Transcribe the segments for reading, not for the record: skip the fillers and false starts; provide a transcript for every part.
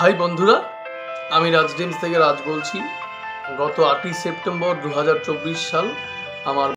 High বন্ধুরা, আমি রাজডিমস থেকে রাজ বলছি। গত 8ই সেপ্টেম্বর 2024 সাল আমার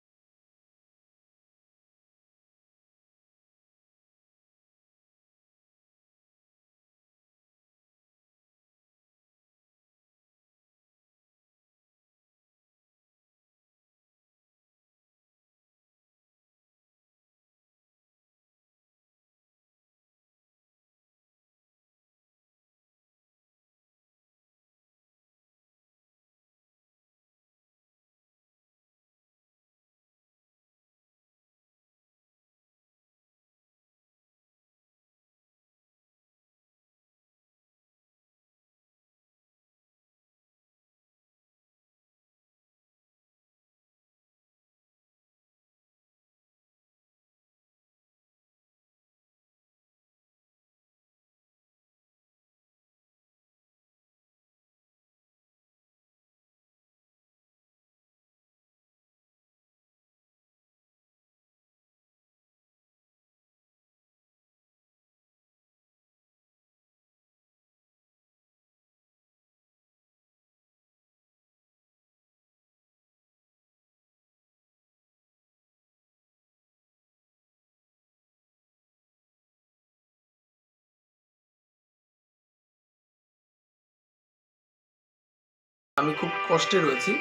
খুব কষ্টে রয়েছি।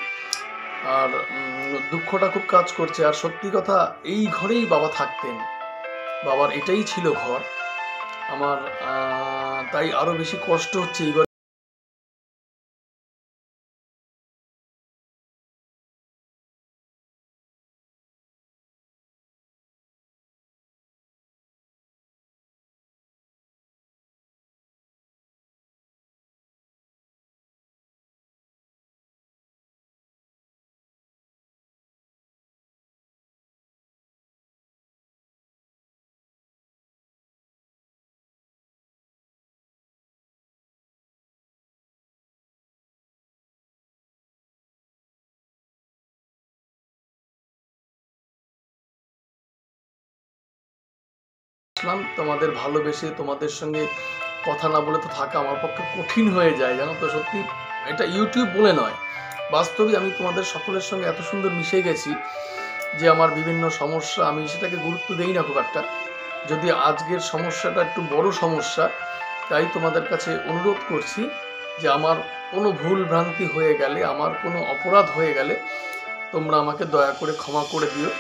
আর দুঃখটা খুব কাজ করছে। আর সত্যি কথা, এই ঘরেই বাবা থাকতেন, বাবার এটাই ছিল ঘর আমার। তাই আরো বেশি কষ্ট হচ্ছে এই ঘরে। তোমাদের ভালোবেসে তোমাদের সঙ্গে কথা না বলে তো থাকা আমার পক্ষে কঠিন হয়ে যায়, জানো তো। সত্যি এটা ইউটিউব বলে নয়, বাস্তবে আমি তোমাদের সকলের সঙ্গে এত সুন্দর মিশে গেছি যে আমার বিভিন্ন সমস্যা আমি সেটাকে গুরুত্ব দেই না খুব একটা। যদি আজকের সমস্যাটা একটু বড় সমস্যা, তাই তোমাদের কাছে অনুরোধ করছি যে আমার কোনো ভুল ভ্রান্তি হয়ে গেলে, আমার কোনো অপরাধ হয়ে গেলে তোমরা আমাকে দয়া করে ক্ষমা করে দিও।